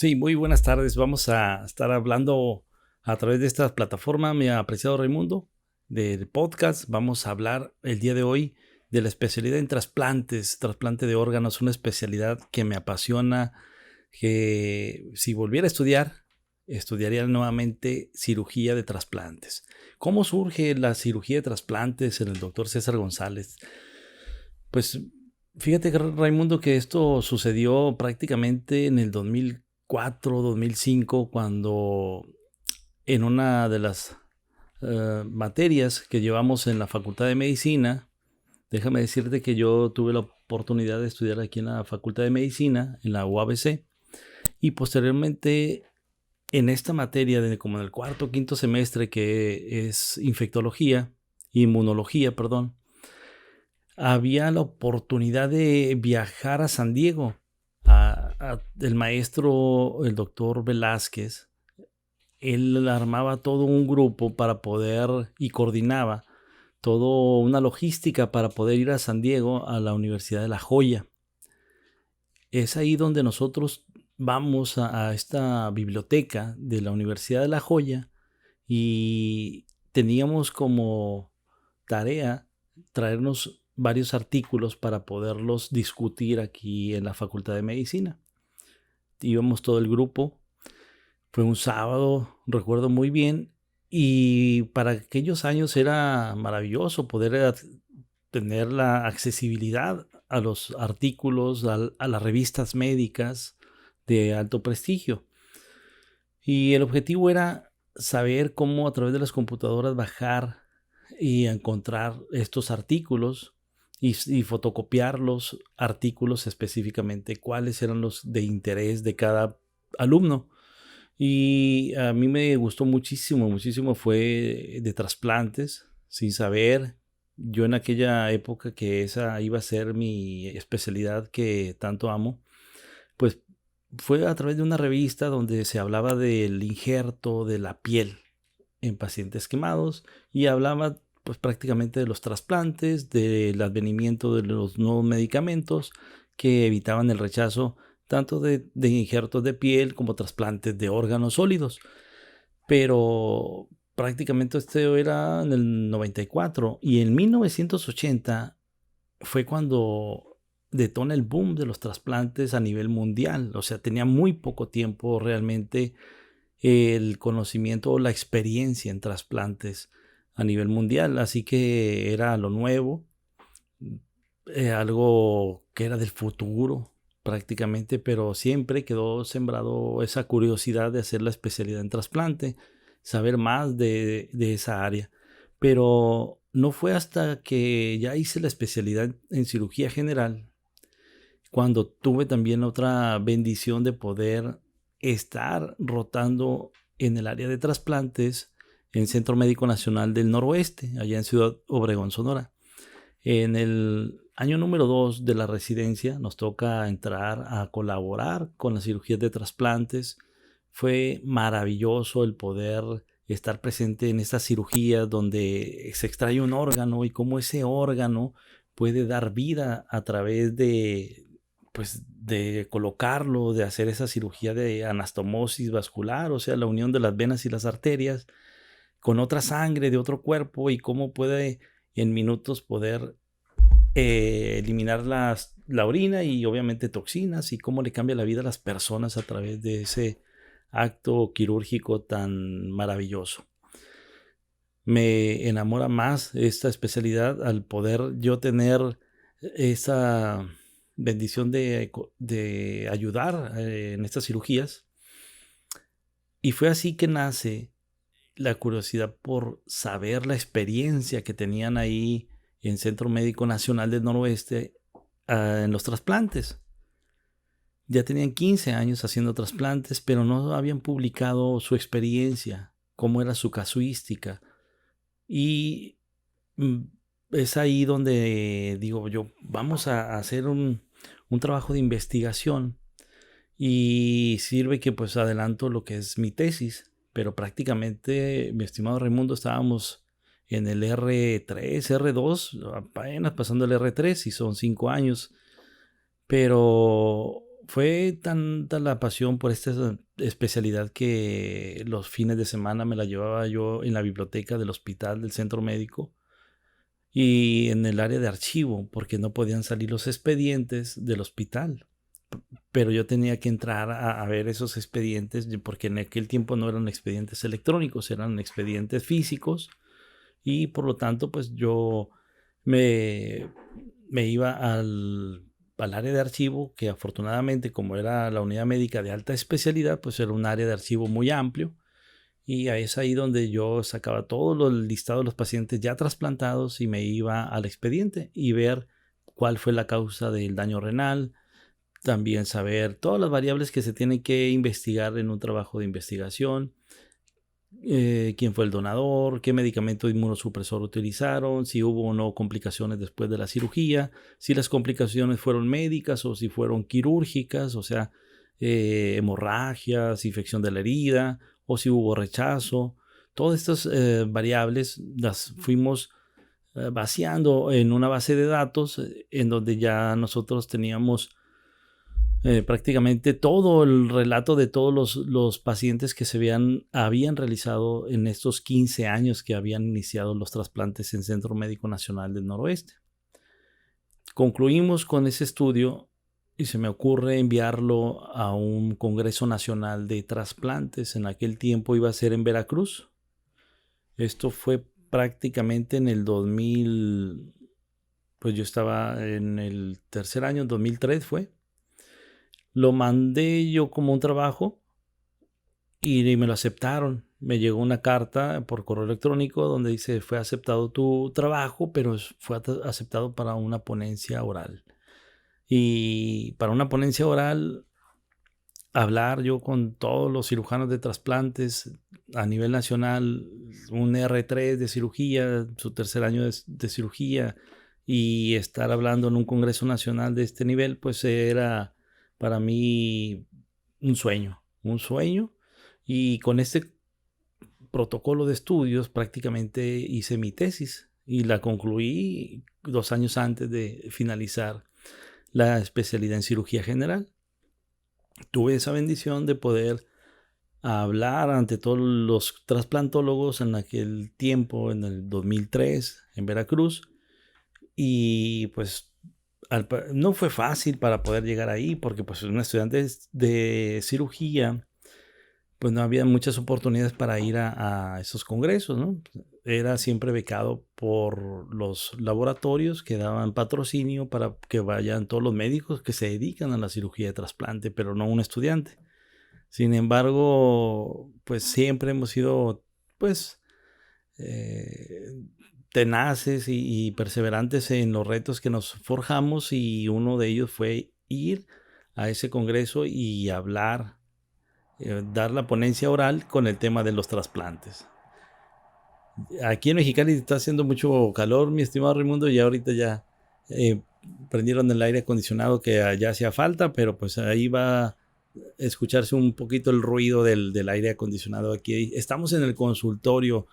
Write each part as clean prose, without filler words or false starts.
Sí, muy buenas tardes. Vamos a estar hablando a través de esta plataforma, mi apreciado Raimundo, del podcast. Vamos a hablar el día de hoy de la especialidad en trasplantes, trasplante de órganos, una especialidad que me apasiona, que si volviera a estudiar, estudiaría nuevamente cirugía de trasplantes. ¿Cómo surge la cirugía de trasplantes en el doctor César González? Pues fíjate, Raimundo, que esto sucedió prácticamente en el 2004, 2005, cuando en una de las materias que llevamos en la Facultad de Medicina, déjame decirte que yo tuve la oportunidad de estudiar aquí en la Facultad de Medicina, en la UABC, y posteriormente en esta materia, como en el cuarto o quinto semestre, que es infectología, inmunología, perdón, había la oportunidad de viajar a San Diego. El maestro, el doctor Velázquez, él armaba todo un grupo para poder y coordinaba toda una logística para poder ir a San Diego a la Universidad de La Joya. Es ahí donde nosotros vamos a esta biblioteca de la Universidad de La Joya y teníamos como tarea traernos varios artículos para poderlos discutir aquí en la Facultad de Medicina. Íbamos todo el grupo, fue un sábado, recuerdo muy bien, y para aquellos años era maravilloso poder tener la accesibilidad a los artículos, a las revistas médicas de alto prestigio. Y el objetivo era saber cómo a través de las computadoras bajar y encontrar estos artículos y fotocopiar los artículos específicamente, cuáles eran los de interés de cada alumno. Y a mí me gustó muchísimo, muchísimo fue de trasplantes, sin saber. Yo en aquella época que esa iba a ser mi especialidad que tanto amo, pues fue a través de una revista donde se hablaba del injerto de la piel en pacientes quemados y hablaba pues prácticamente de los trasplantes, del advenimiento de los nuevos medicamentos que evitaban el rechazo tanto de injertos de piel como trasplantes de órganos sólidos. Pero prácticamente esto era en el 94 y en 1980 fue cuando detona el boom de los trasplantes a nivel mundial. O sea, tenía muy poco tiempo realmente el conocimiento o la experiencia en trasplantes a nivel mundial. Así que era lo nuevo, algo que era del futuro prácticamente, pero siempre quedó sembrado esa curiosidad de hacer la especialidad en trasplante, saber más de esa área. Pero no fue hasta que ya hice la especialidad en cirugía general, cuando tuve también otra bendición de poder estar rotando en el área de trasplantes en Centro Médico Nacional del Noroeste, allá en Ciudad Obregón, Sonora. En el año número 2 de la residencia nos toca entrar a colaborar con las cirugías de trasplantes. Fue maravilloso el poder estar presente en estas cirugías donde se extrae un órgano y cómo ese órgano puede dar vida a través de colocarlo, de hacer esa cirugía de anastomosis vascular, o sea, la unión de las venas y las arterias con otra sangre de otro cuerpo y cómo puede en minutos poder eliminar la orina y obviamente toxinas y cómo le cambia la vida a las personas a través de ese acto quirúrgico tan maravilloso. Me enamora más esta especialidad al poder yo tener esa bendición de ayudar en estas cirugías. Y fue así que nace la curiosidad por saber la experiencia que tenían ahí en Centro Médico Nacional del Noroeste en los trasplantes. Ya tenían 15 años haciendo trasplantes, pero no habían publicado su experiencia, cómo era su casuística. Y mm, es ahí donde digo yo, vamos a hacer un trabajo de investigación y sirve que pues adelanto lo que es mi tesis, pero prácticamente, mi estimado Raimundo, estábamos en el R3, R2, apenas pasando el R3 y son 5 años, pero Fue tanta la pasión por esta especialidad que los fines de semana me la llevaba yo en la biblioteca del hospital, del centro médico y en el área de archivo, porque no podían salir los expedientes del hospital. Pero yo tenía que entrar a ver esos expedientes, porque en aquel tiempo no eran expedientes electrónicos, eran expedientes físicos y por lo tanto pues yo me, me iba al área de archivo, que afortunadamente como era la unidad médica de alta especialidad, pues era un área de archivo muy amplio y ahí es ahí donde yo sacaba todo el listado de los pacientes ya trasplantados y me iba al expediente y ver cuál fue la causa del daño renal, también saber todas las variables que se tienen que investigar en un trabajo de investigación, quién fue el donador, qué medicamento inmunosupresor utilizaron, si hubo o no complicaciones después de la cirugía, si las complicaciones fueron médicas o si fueron quirúrgicas, o sea, hemorragias, infección de la herida, o si hubo rechazo. Todas estas variables las fuimos vaciando en una base de datos en donde ya nosotros teníamos prácticamente todo el relato de todos los pacientes que habían realizado en estos 15 años que habían iniciado los trasplantes en Centro Médico Nacional del Noroeste. Concluimos con ese estudio y se me ocurre enviarlo a un Congreso Nacional de Trasplantes. En aquel tiempo iba a ser en Veracruz. Esto fue prácticamente en el 2000, pues yo estaba en el tercer año, 2003 fue. Lo mandé yo como un trabajo y me lo aceptaron. Me llegó una carta por correo electrónico donde dice fue aceptado tu trabajo, pero fue aceptado para una ponencia oral. Y para una ponencia oral, hablar yo con todos los cirujanos de trasplantes a nivel nacional, un R3 de cirugía, su tercer año de cirugía, y estar hablando en un congreso nacional de este nivel, pues era para mí un sueño. Y con este protocolo de estudios prácticamente hice mi tesis y la concluí 2 años antes de finalizar la especialidad en cirugía general. Tuve esa bendición de poder hablar ante todos los trasplantólogos en aquel tiempo, en el 2003, en Veracruz. Y pues no fue fácil para poder llegar ahí, porque pues un estudiante de cirugía, pues no había muchas oportunidades para ir a esos congresos, ¿no? Era siempre becado por los laboratorios que daban patrocinio para que vayan todos los médicos que se dedican a la cirugía de trasplante, pero no un estudiante. Sin embargo, pues siempre hemos sido, pues, eh, tenaces y perseverantes en los retos que nos forjamos y uno de ellos fue ir a ese congreso y hablar, dar la ponencia oral con el tema de los trasplantes. Aquí en Mexicali está haciendo mucho calor, mi estimado Raimundo, y ahorita ya eh, prendieron el aire acondicionado que allá hacía falta, pero pues ahí va a escucharse un poquito el ruido del aire acondicionado aquí. Estamos en el consultorio,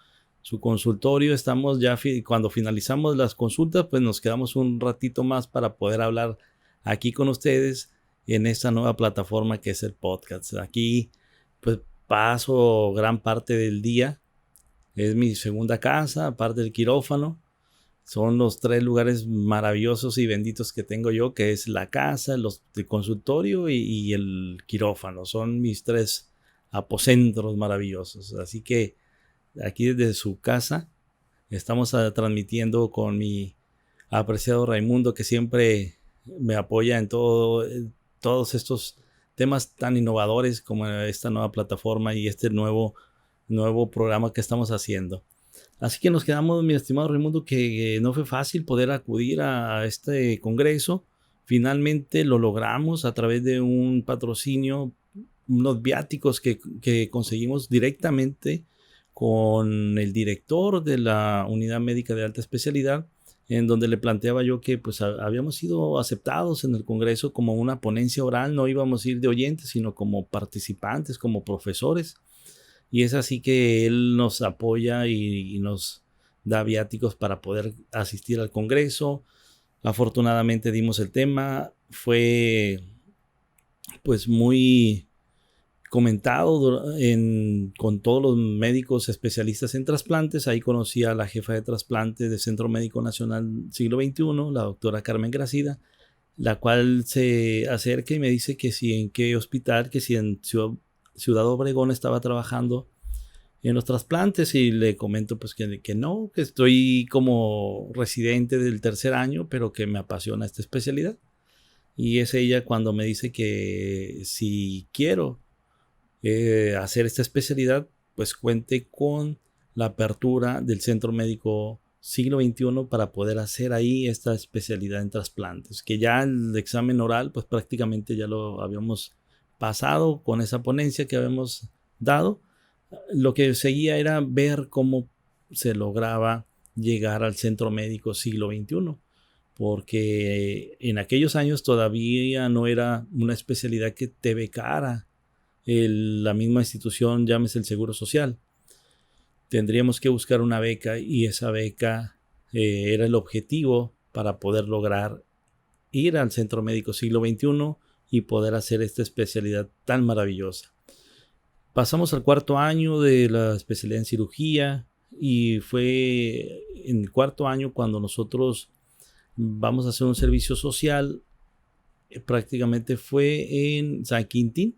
su consultorio, estamos ya, cuando finalizamos las consultas, pues nos quedamos un ratito más para poder hablar aquí con ustedes en esta nueva plataforma que es el podcast. Aquí pues paso gran parte del día. Es mi segunda casa, aparte del quirófano. Son los 3 lugares maravillosos y benditos que tengo yo, que es la casa, el consultorio y el quirófano. Son mis 3 aposentos maravillosos. Así que aquí desde su casa estamos transmitiendo con mi apreciado Raimundo, que siempre me apoya en todos estos temas tan innovadores como esta nueva plataforma y este nuevo programa que estamos haciendo. Así que nos quedamos, mi estimado Raimundo, que no fue fácil poder acudir a este congreso. Finalmente lo logramos a través de un patrocinio, unos viáticos que conseguimos directamente con el director de la unidad médica de alta especialidad, en donde le planteaba yo que pues habíamos sido aceptados en el congreso como una ponencia oral, no íbamos a ir de oyentes, sino como participantes, como profesores. Y es así que él nos apoya y nos da viáticos para poder asistir al congreso. Afortunadamente dimos el tema. Fue pues muy comentado con todos los médicos especialistas en trasplantes. Ahí conocí a la jefa de trasplantes del Centro Médico Nacional Siglo XXI, la doctora Carmen Gracida, la cual se acerca y me dice que si en qué hospital, que si en Ciudad Obregón estaba trabajando en los trasplantes, y le comento pues que no, que estoy como residente del tercer año, pero que me apasiona esta especialidad. Y es ella cuando me dice que si quiero hacer esta especialidad, pues cuente con la apertura del Centro Médico Siglo XXI para poder hacer ahí esta especialidad en trasplantes, que ya el examen oral pues prácticamente ya lo habíamos pasado con esa ponencia que habíamos dado. Lo que seguía era ver cómo se lograba llegar al Centro Médico Siglo XXI, porque en aquellos años todavía no era una especialidad que te becara la misma institución, llámese el Seguro Social. Tendríamos que buscar una beca, y esa beca era el objetivo para poder lograr ir al Centro Médico Siglo XXI y poder hacer esta especialidad tan maravillosa. Pasamos al cuarto año de la especialidad en cirugía, y fue en el cuarto año cuando nosotros vamos a hacer un servicio social. Prácticamente fue en San Quintín.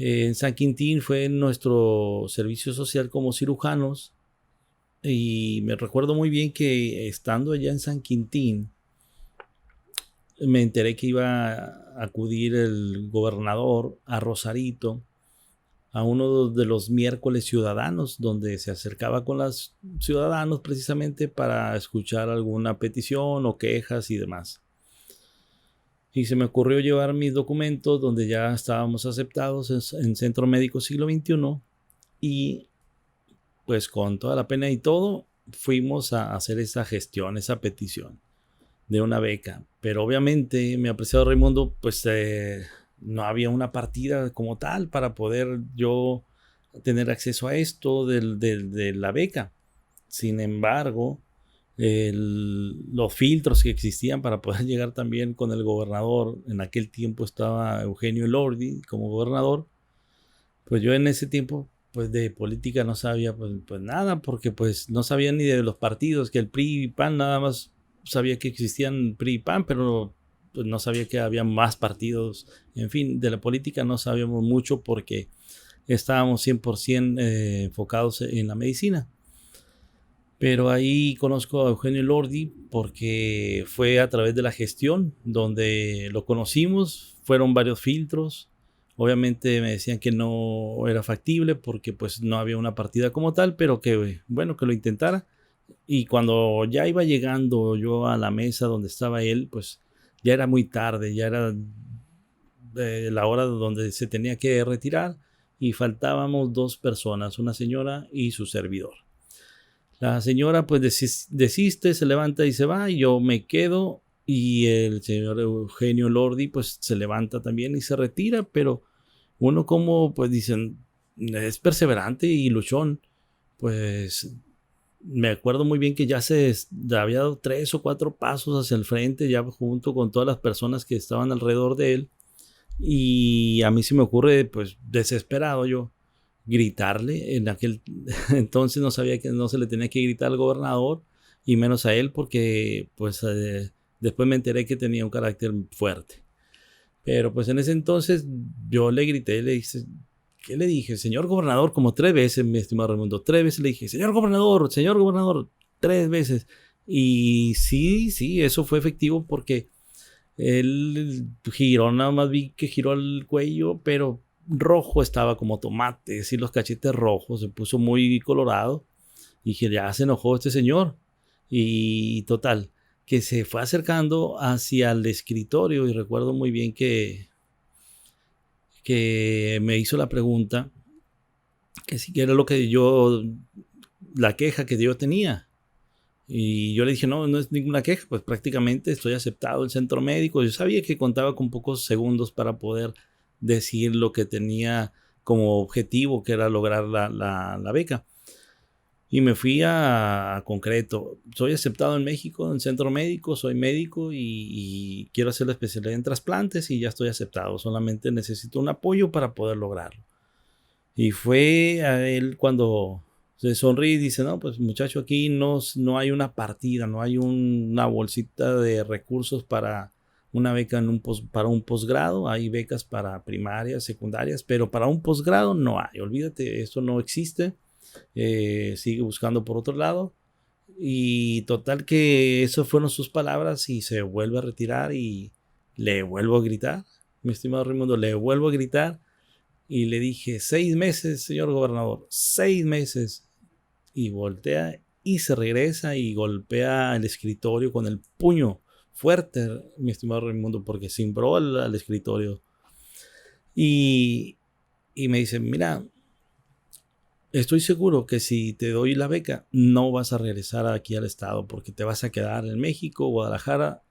En San Quintín fue nuestro servicio social como cirujanos, y me recuerdo muy bien que estando allá en San Quintín me enteré que iba a acudir el gobernador a Rosarito a uno de los miércoles ciudadanos, donde se acercaba con los ciudadanos precisamente para escuchar alguna petición o quejas y demás. Y se me ocurrió llevar mis documentos, donde ya estábamos aceptados en Centro Médico Siglo XXI, y pues con toda la pena y todo fuimos a hacer esa gestión, esa petición de una beca. Pero obviamente, mi apreciado Raimundo, pues no había una partida como tal para poder yo tener acceso a esto de la beca. Sin embargo, los filtros que existían para poder llegar también con el gobernador, en aquel tiempo estaba Eugenio Elordi como gobernador, pues yo en ese tiempo pues de política no sabía pues nada, porque pues no sabía ni de los partidos, que el PRI y PAN, nada más sabía que existían PRI y PAN, pero pues no sabía que había más partidos. En fin, de la política no sabíamos mucho porque estábamos 100% enfocados en la medicina. Pero ahí conozco a Eugenio Lordi porque fue a través de la gestión donde lo conocimos. Fueron varios filtros. Obviamente me decían que no era factible porque pues no había una partida como tal, pero que bueno, que lo intentara. Y cuando ya iba llegando yo a la mesa donde estaba él, pues ya era muy tarde, ya era la hora donde se tenía que retirar, y faltábamos dos personas, una señora y su servidor. La señora pues desiste, se levanta y se va, y yo me quedo, y el señor Eugenio Lordi pues se levanta también y se retira, pero uno como pues dicen, es perseverante y luchón, pues me acuerdo muy bien que ya había dado 3 o 4 pasos hacia el frente, ya junto con todas las personas que estaban alrededor de él, y a mí se me ocurre pues desesperado yo gritarle. En aquel entonces no sabía que no se le tenía que gritar al gobernador, y menos a él, porque pues después me enteré que tenía un carácter fuerte. Pero pues en ese entonces yo le grité, le dije, ¿qué le dije? Señor gobernador, como 3 veces, mi estimado Raimundo, 3 veces le dije, señor gobernador, 3 veces. Y sí, eso fue efectivo, porque él giró, nada más vi que giró el cuello, pero rojo estaba como tomate, así los cachetes rojos, se puso muy colorado. Y dije, ya se enojó este señor. Y total, que se fue acercando hacia el escritorio, y recuerdo muy bien que me hizo la pregunta, que si era lo que yo, la queja que yo tenía. Y yo le dije, no, no es ninguna queja, pues prácticamente estoy aceptado el centro médico. Yo sabía que contaba con pocos segundos para poder decir lo que tenía como objetivo, que era lograr la beca. Y me fui a concreto. Soy aceptado en México, en centro médico, soy médico y quiero hacer la especialidad en trasplantes y ya estoy aceptado. Solamente necesito un apoyo para poder lograrlo. Y fue a él cuando se sonríe y dice, no, pues muchacho, aquí no hay una partida, no hay una bolsita de recursos para una beca para un posgrado. Hay becas para primarias, secundarias, pero para un posgrado no hay. Olvídate, esto no existe. Sigue buscando por otro lado. Y total que esas fueron sus palabras y se vuelve a retirar y le vuelvo a gritar, mi estimado Raimundo, le vuelvo a gritar y le dije, 6 meses, señor gobernador, 6 meses. Y voltea y se regresa y golpea el escritorio con el puño fuerte, mi estimado Raimundo, porque cimbró al escritorio. Y, y me dice, mira, estoy seguro que si te doy la beca, no vas a regresar aquí al estado porque te vas a quedar en México, Guadalajara,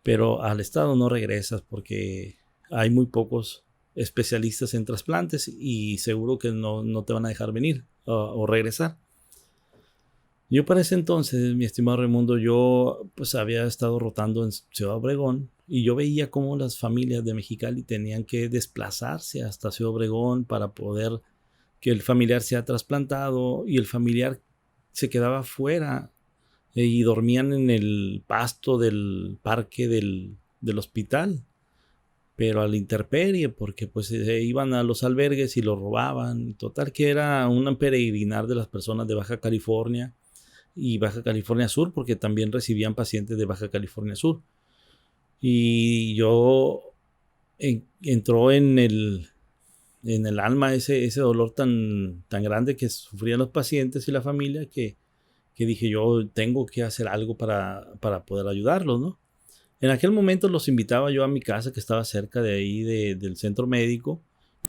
pero al estado no regresas porque hay muy pocos especialistas en trasplantes y seguro que no te van a dejar venir o regresar. Yo para ese entonces, mi estimado Raimundo, yo pues había estado rotando en Ciudad Obregón y yo veía cómo las familias de Mexicali tenían que desplazarse hasta Ciudad Obregón para poder que el familiar sea trasplantado y el familiar se quedaba fuera y dormían en el pasto del parque del hospital, pero a la intemperie, porque pues se iban a los albergues y los robaban. Total que era un peregrinar de las personas de Baja California y Baja California Sur, porque también recibían pacientes de Baja California Sur. Y yo entró en el alma ese dolor tan grande que sufrían los pacientes y la familia que dije yo tengo que hacer algo para poder ayudarlos, ¿no? En aquel momento los invitaba yo a mi casa que estaba cerca de ahí del centro médico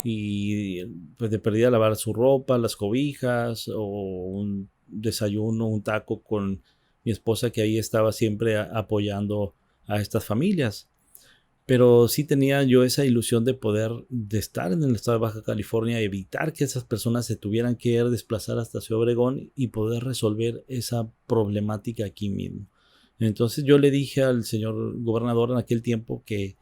y pues de perdida lavar su ropa, las cobijas o un desayuno, un taco con mi esposa que ahí estaba siempre apoyando a estas familias. Pero sí tenía yo esa ilusión de estar en el estado de Baja California, evitar que esas personas se tuvieran que desplazar hasta Ciudad Obregón y poder resolver esa problemática aquí mismo. Entonces yo le dije al señor gobernador en aquel tiempo que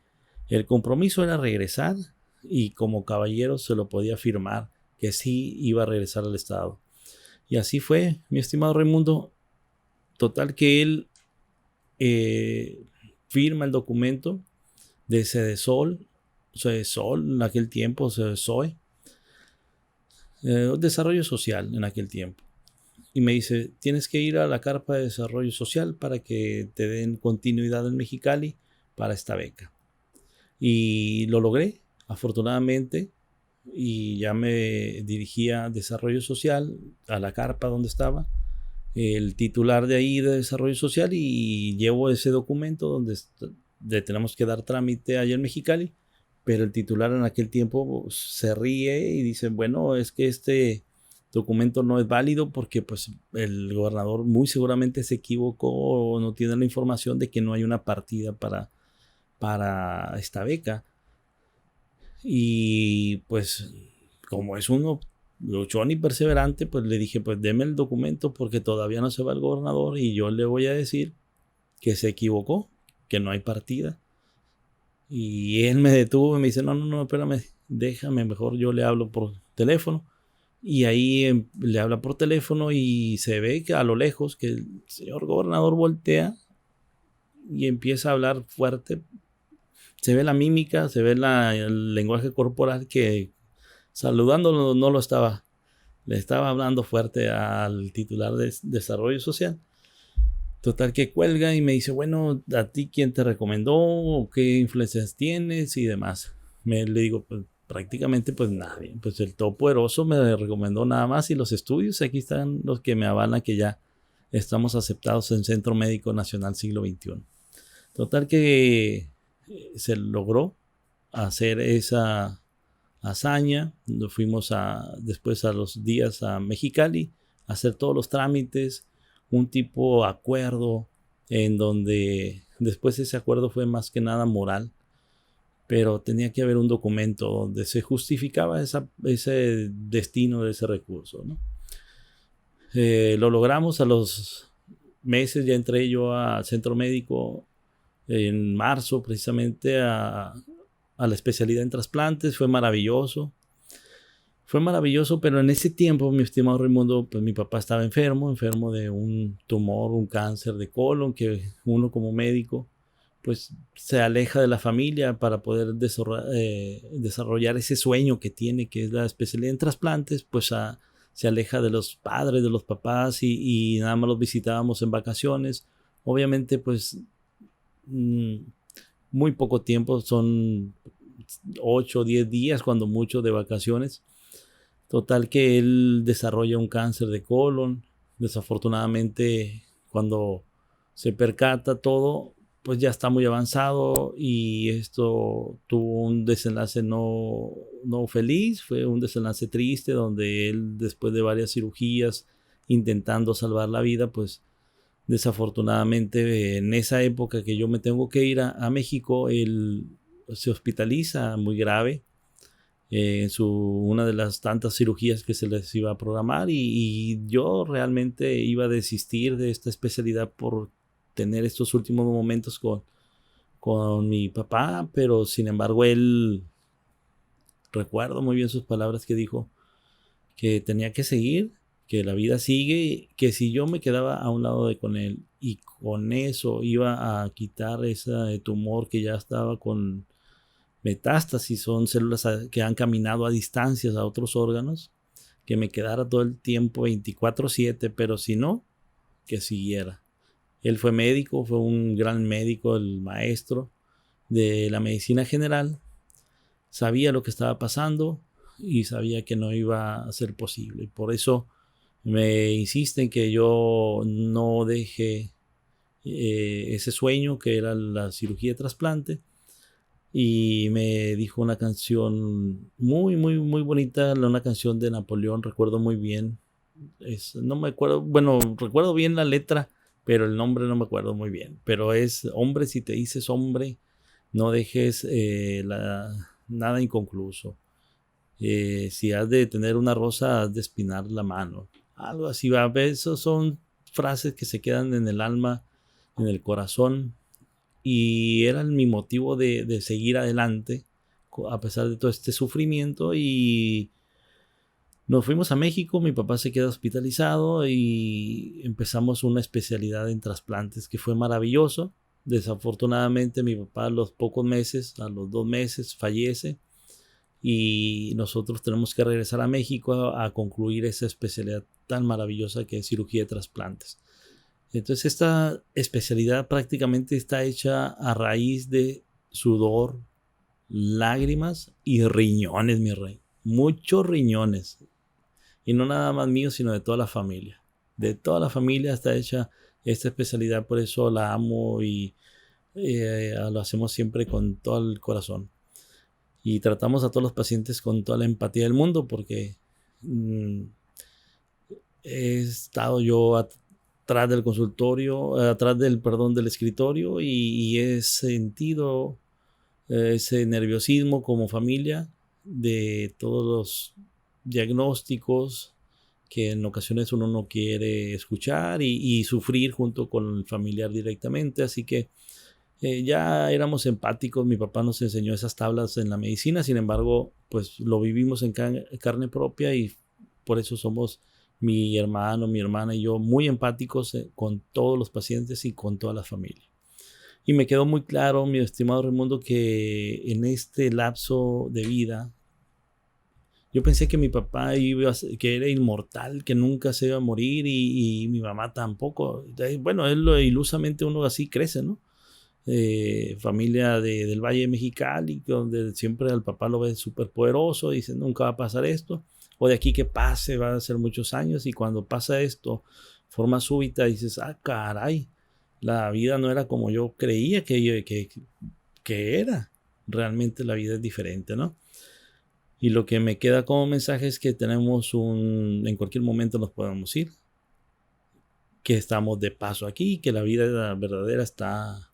el compromiso era regresar y como caballero se lo podía firmar que sí iba a regresar al estado. Y así fue, mi estimado Raimundo. Total que él firma el documento de Cedesol, en aquel tiempo, Cedesoe, desarrollo social en aquel tiempo. Y me dice, tienes que ir a la carpa de desarrollo social para que te den continuidad en Mexicali para esta beca. Y lo logré, afortunadamente, y ya me dirigía a desarrollo social, a la carpa donde estaba, el titular de ahí de desarrollo social y llevo ese documento donde tenemos que dar trámite allá en Mexicali, pero el titular en aquel tiempo se ríe y dice, bueno, es que este documento no es válido porque pues el gobernador muy seguramente se equivocó o no tiene la información de que no hay una partida para esta beca. Y pues como es uno luchón y perseverante, pues le dije, pues deme el documento porque todavía no se va el gobernador y yo le voy a decir que se equivocó, que no hay partida. Y él me detuvo y me dice, no, espérame, déjame, mejor yo le hablo por teléfono. Y ahí le habla por teléfono y se ve que a lo lejos que el señor gobernador voltea y empieza a hablar fuerte. Se ve la mímica, se ve el lenguaje corporal que saludándolo no lo estaba. Le estaba hablando fuerte al titular de Desarrollo Social. Total que cuelga y me dice, bueno, ¿a ti quién te recomendó? ¿Qué influencias tienes? Y demás. Le digo, pues prácticamente pues nadie. Pues el todopoderoso me recomendó nada más y los estudios, aquí están los que me avalan que ya estamos aceptados en Centro Médico Nacional Siglo XXI. Total que se logró hacer esa hazaña. Nos fuimos después a los días a Mexicali a hacer todos los trámites, un tipo acuerdo en donde después ese acuerdo fue más que nada moral, pero tenía que haber un documento donde se justificaba ese destino de ese recurso, ¿no? Lo logramos a los meses, ya entré yo al centro médico en marzo precisamente a la especialidad en trasplantes. Fue maravilloso, pero en ese tiempo, mi estimado Raimundo, pues mi papá estaba enfermo de un tumor, un cáncer de colon, que uno como médico, pues se aleja de la familia para poder desarrollar ese sueño que tiene, que es la especialidad en trasplantes, pues se aleja de los padres, de los papás y nada más los visitábamos en vacaciones. Obviamente, pues mm, muy poco tiempo, son 8 o 10 días cuando mucho de vacaciones. Total que él desarrolla un cáncer de colon. Desafortunadamente, cuando se percata todo, pues ya está muy avanzado y esto tuvo un desenlace no feliz, fue un desenlace triste donde él, después de varias cirugías intentando salvar la vida, pues desafortunadamente en esa época que yo me tengo que ir a México, él se hospitaliza muy grave en una de las tantas cirugías que se les iba a programar y yo realmente iba a desistir de esta especialidad por tener estos últimos momentos con mi papá, pero sin embargo él, recuerdo muy bien sus palabras que dijo que tenía que seguir, que la vida sigue, que si yo me quedaba a un lado de con él y con eso iba a quitar ese tumor que ya estaba con metástasis, son células que han caminado a distancias a otros órganos, que me quedara todo el tiempo 24/7, pero si no, que siguiera. Él fue médico, fue un gran médico, el maestro de la medicina general, sabía lo que estaba pasando y sabía que no iba a ser posible. Por eso me insiste en que yo no deje ese sueño que era la cirugía de trasplante y me dijo una canción muy, muy, muy bonita, una canción de Napoleón, recuerdo muy bien. No me acuerdo, bueno, recuerdo bien la letra, pero el nombre no me acuerdo muy bien. Pero es: hombre, si te dices hombre, no dejes nada inconcluso. Si has de tener una rosa, has de espinar la mano. Algo así va. Esas son frases que se quedan en el alma, en el corazón, y era mi motivo de seguir adelante a pesar de todo este sufrimiento. Y nos fuimos a México, mi papá se queda hospitalizado y empezamos una especialidad en trasplantes que fue maravilloso. Desafortunadamente mi papá a los pocos meses, a los 2 meses, fallece y nosotros tenemos que regresar a México a concluir esa especialidad tan maravillosa que es cirugía de trasplantes. Entonces esta especialidad prácticamente está hecha a raíz de sudor, lágrimas y riñones, mi rey. Muchos riñones. Y no nada más mío, sino de toda la familia. De toda la familia está hecha esta especialidad, por eso la amo y lo hacemos siempre con todo el corazón. Y tratamos a todos los pacientes con toda la empatía del mundo porque he estado yo atrás del consultorio, del escritorio y he sentido ese nerviosismo como familia de todos los diagnósticos que en ocasiones uno no quiere escuchar y sufrir junto con el familiar directamente. Así que ya éramos empáticos, mi papá nos enseñó esas tablas en la medicina, sin embargo, pues lo vivimos en carne propia y por eso somos mi hermano, mi hermana y yo muy empáticos con todos los pacientes y con toda la familia. Y me quedó muy claro, mi estimado Raimundo, que en este lapso de vida, yo pensé que mi papá que era inmortal, que nunca se iba a morir y mi mamá tampoco. Bueno, ilusamente uno así crece, ¿no? Familia del Valle de Mexicali, donde siempre al papá lo ven súper poderoso, dicen nunca va a pasar esto, o de aquí que pase, va a ser muchos años, y cuando pasa esto, forma súbita, dices, ah, caray, la vida no era como yo creía que era, realmente la vida es diferente, ¿no? Y lo que me queda como mensaje es que en cualquier momento nos podemos ir, que estamos de paso aquí, que la vida verdadera está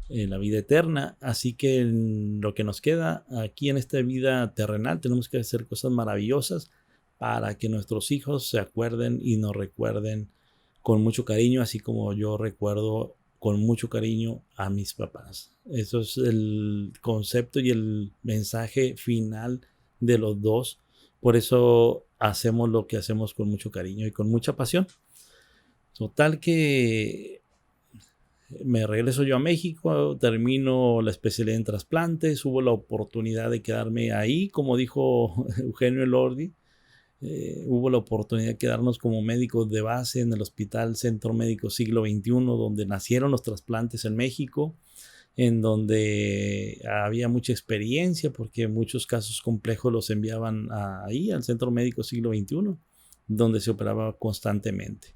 la vida eterna. Así que en lo que nos queda aquí en esta vida terrenal tenemos que hacer cosas maravillosas para que nuestros hijos se acuerden y nos recuerden con mucho cariño, así como yo recuerdo con mucho cariño a mis papás. Eso es el concepto y el mensaje final de los dos. Por eso hacemos lo que hacemos con mucho cariño y con mucha pasión. Total que me regreso yo a México, termino la especialidad en trasplantes, hubo la oportunidad de quedarme ahí, como dijo Eugenio Elordi, hubo la oportunidad de quedarnos como médicos de base en el Hospital Centro Médico Siglo XXI, donde nacieron los trasplantes en México, en donde había mucha experiencia, porque muchos casos complejos los enviaban ahí, al Centro Médico Siglo XXI, donde se operaba constantemente.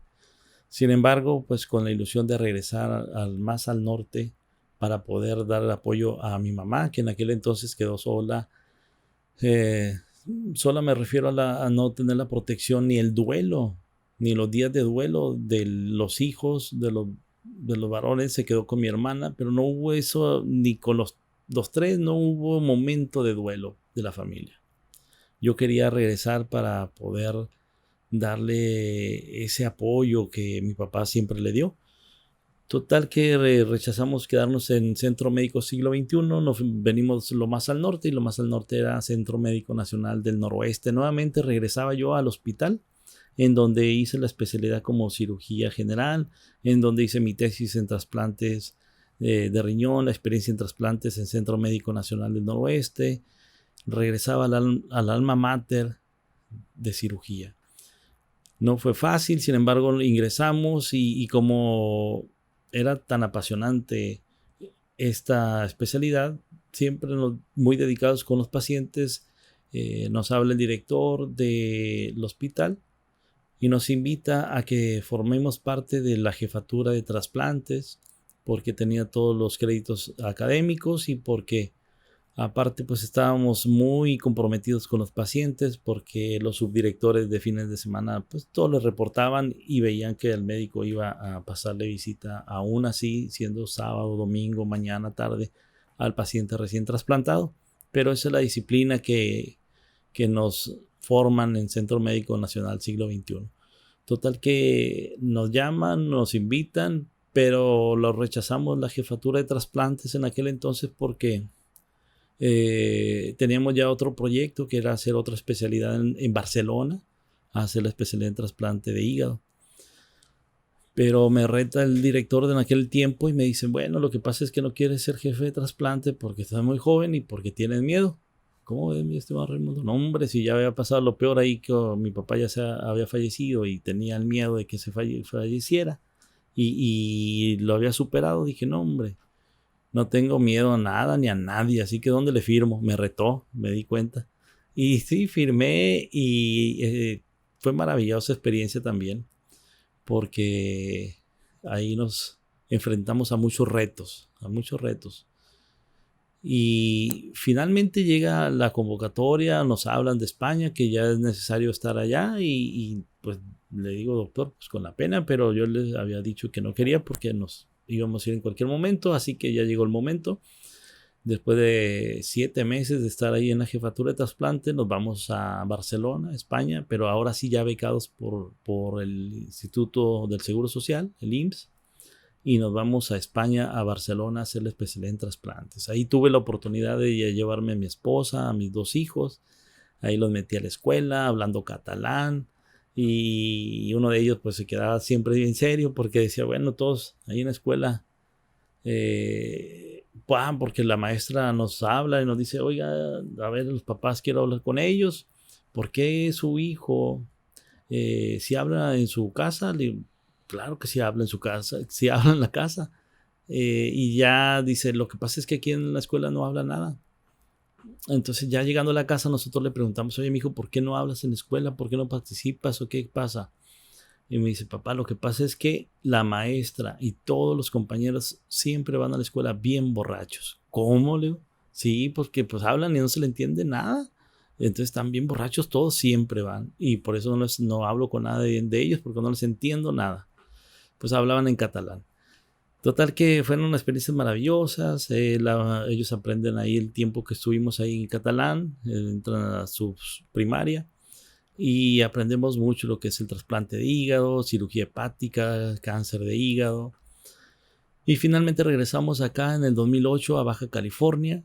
Sin embargo, pues con la ilusión de regresar más al norte para poder dar el apoyo a mi mamá, que en aquel entonces quedó sola. Sola me refiero a no tener la protección ni el duelo, ni los días de duelo de los hijos, de los varones. Se quedó con mi hermana, pero no hubo eso ni con los tres, no hubo momento de duelo de la familia. Yo quería regresar para poder darle ese apoyo que mi papá siempre le dio. Total que rechazamos quedarnos en Centro Médico Siglo XXI, nos venimos lo más al norte, y lo más al norte era Centro Médico Nacional del Noroeste. Nuevamente regresaba yo al hospital, en donde hice la especialidad como cirugía general, en donde hice mi tesis en trasplantes de riñón, la experiencia en trasplantes en Centro Médico Nacional del Noroeste. Regresaba al alma mater de cirugía. No fue fácil, sin embargo ingresamos y como era tan apasionante esta especialidad, siempre muy dedicados con los pacientes, nos habla el director del hospital y nos invita a que formemos parte de la jefatura de trasplantes, porque tenía todos los créditos académicos y porque aparte, pues estábamos muy comprometidos con los pacientes, porque los subdirectores de fines de semana, pues todos les reportaban y veían que el médico iba a pasarle visita, aún así, siendo sábado, domingo, mañana, tarde, al paciente recién trasplantado. Pero esa es la disciplina que nos forman en Centro Médico Nacional Siglo XXI. Total que nos llaman, nos invitan, pero lo rechazamos la jefatura de trasplantes en aquel entonces porque teníamos ya otro proyecto que era hacer otra especialidad en Barcelona, hacer la especialidad en trasplante de hígado. Pero me reta el director de aquel tiempo y me dice, bueno, lo que pasa es que no quieres ser jefe de trasplante porque estás muy joven y porque tienes miedo. ¿Cómo ves, mi estimado Raimundo? No, hombre, si ya había pasado lo peor ahí, que mi papá ya había fallecido y tenía el miedo de que se falleciera y lo había superado. Dije, no, hombre, no tengo miedo a nada ni a nadie, así que ¿dónde le firmo? Me retó, me di cuenta. Y sí, firmé y fue maravillosa experiencia también, porque ahí nos enfrentamos a muchos retos, a muchos retos. Y finalmente llega la convocatoria, nos hablan de España, que ya es necesario estar allá y pues le digo, doctor, pues con la pena, pero yo les había dicho que no quería porque nos íbamos a ir en cualquier momento, así que ya llegó el momento. Después de 7 meses de estar ahí en la jefatura de trasplante, nos vamos a Barcelona, España, pero ahora sí ya becados por el Instituto del Seguro Social, el IMSS, y nos vamos a España, a Barcelona, a hacer la especialidad en trasplantes. Ahí tuve la oportunidad de llevarme a mi esposa, a mis 2 hijos, ahí los metí a la escuela, hablando catalán, y uno de ellos pues se quedaba siempre bien serio porque decía, bueno, todos ahí en la escuela, porque la maestra nos habla y nos dice, oiga, a ver, los papás quiero hablar con ellos, ¿por qué su hijo si habla en su casa? Claro que sí habla en su casa, sí habla en la casa. Y ya dice, lo que pasa es que aquí en la escuela no habla nada. Entonces ya llegando a la casa nosotros le preguntamos, oye, mijo, ¿por qué no hablas en la escuela? ¿Por qué no participas? ¿O qué pasa? Y me dice, papá, lo que pasa es que la maestra y todos los compañeros siempre van a la escuela bien borrachos. ¿Cómo, Leo? Sí, porque pues hablan y no se le entiende nada. Entonces están bien borrachos, todos siempre van. Y por eso no hablo con nadie de ellos, porque no les entiendo nada. Pues hablaban en catalán. Total que fueron unas experiencias maravillosas. Ellos aprenden ahí el tiempo que estuvimos ahí en catalán. Entran a su primaria. y aprendemos mucho lo que es el trasplante de hígado, cirugía hepática, cáncer de hígado. Y finalmente regresamos acá en el 2008 a Baja California,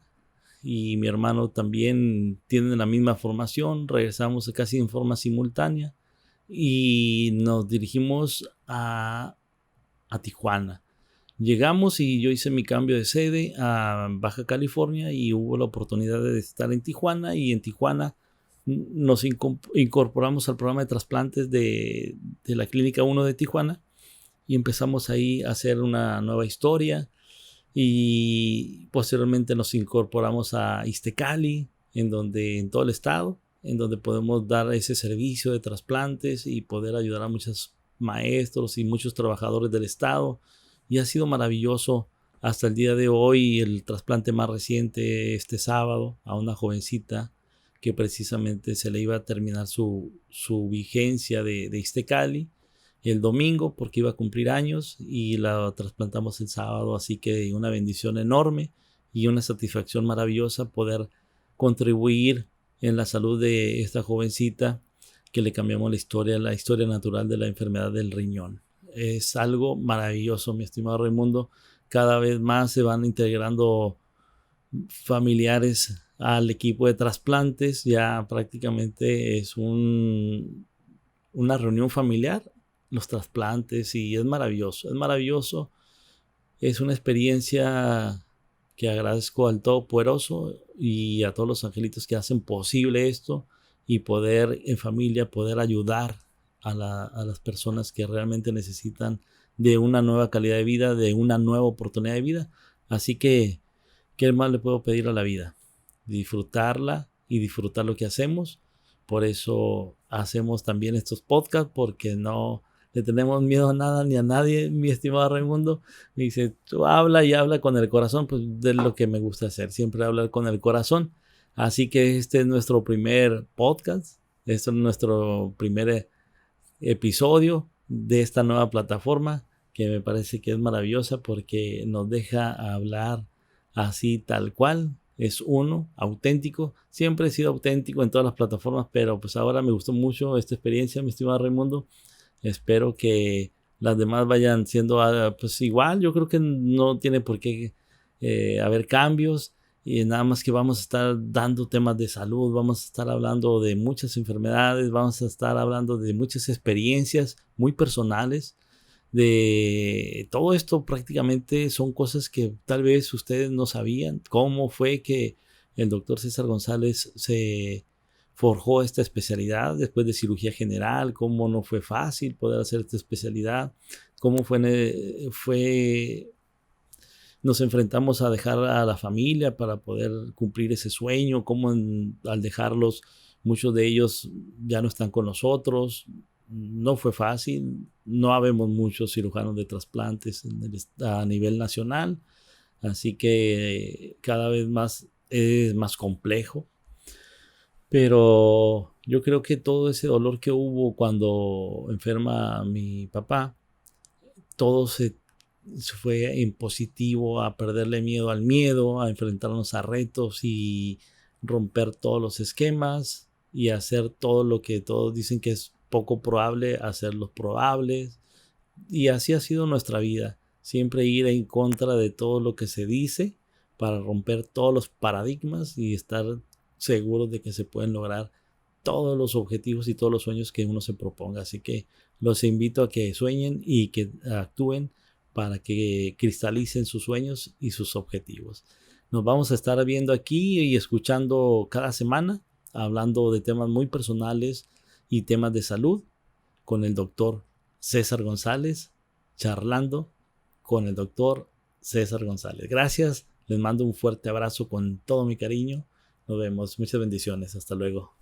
y mi hermano también tiene la misma formación. Regresamos casi en forma simultánea y nos dirigimos a Tijuana. Llegamos y yo hice mi cambio de sede a Baja California y hubo la oportunidad de estar en Tijuana, y en Tijuana nos incorporamos al programa de trasplantes de la Clínica 1 de Tijuana, y empezamos ahí a hacer una nueva historia, y posteriormente nos incorporamos a Iztecali, en todo el estado, en donde podemos dar ese servicio de trasplantes y poder ayudar a muchos maestros y muchos trabajadores del estado, y ha sido maravilloso hasta el día de hoy. El trasplante más reciente este sábado a una jovencita que precisamente se le iba a terminar su vigencia de Iztecali el domingo porque iba a cumplir años, y la trasplantamos el sábado, así que una bendición enorme y una satisfacción maravillosa poder contribuir en la salud de esta jovencita, que le cambiamos la historia natural de la enfermedad del riñón. Es algo maravilloso, mi estimado Raimundo. Cada vez más se van integrando familiares al equipo de trasplantes. Ya prácticamente es una reunión familiar los trasplantes, y es maravilloso, es maravilloso. Es una experiencia que agradezco al Todopoderoso y a todos los angelitos que hacen posible esto, y poder en familia poder ayudar a las personas que realmente necesitan de una nueva calidad de vida, de una nueva oportunidad de vida. Así que, ¿qué más le puedo pedir a la vida? Disfrutarla y disfrutar lo que hacemos. Por eso hacemos también estos podcasts, porque no le tenemos miedo a nada ni a nadie, mi estimado Raimundo. Me dice, tú habla y habla con el corazón, pues de lo que me gusta hacer, siempre hablar con el corazón. Así que este es nuestro primer podcast, este es nuestro primer episodio de esta nueva plataforma, que me parece que es maravillosa porque nos deja hablar así tal cual. Es uno, auténtico. Siempre he sido auténtico en todas las plataformas, pero pues ahora me gustó mucho esta experiencia, mi estimado Raimundo. Espero que las demás vayan siendo pues igual. Yo creo que no tiene por qué haber cambios, y nada más que vamos a estar dando temas de salud, vamos a estar hablando de muchas enfermedades, vamos a estar hablando de muchas experiencias muy personales. De todo esto prácticamente son cosas que tal vez ustedes no sabían. Cómo fue que el doctor César González se forjó esta especialidad después de cirugía general, cómo no fue fácil poder hacer esta especialidad, cómo nos enfrentamos a dejar a la familia para poder cumplir ese sueño, cómo al dejarlos muchos de ellos ya no están con nosotros. No fue fácil, no habemos muchos cirujanos de trasplantes a nivel nacional, así que cada vez más es más complejo. Pero yo creo que todo ese dolor que hubo cuando enferma mi papá, todo se fue en positivo, a perderle miedo al miedo, a enfrentarnos a retos y romper todos los esquemas y hacer todo lo que todos dicen que es poco probable, hacerlos probables. Y así ha sido nuestra vida, siempre ir en contra de todo lo que se dice para romper todos los paradigmas y estar seguros de que se pueden lograr todos los objetivos y todos los sueños que uno se proponga. Así que los invito a que sueñen y que actúen para que cristalicen sus sueños y sus objetivos. Nos vamos a estar viendo aquí y escuchando cada semana, hablando de temas muy personales y temas de salud con el doctor César González, charlando con el doctor César González. Gracias, les mando un fuerte abrazo con todo mi cariño. Nos vemos, muchas bendiciones, hasta luego.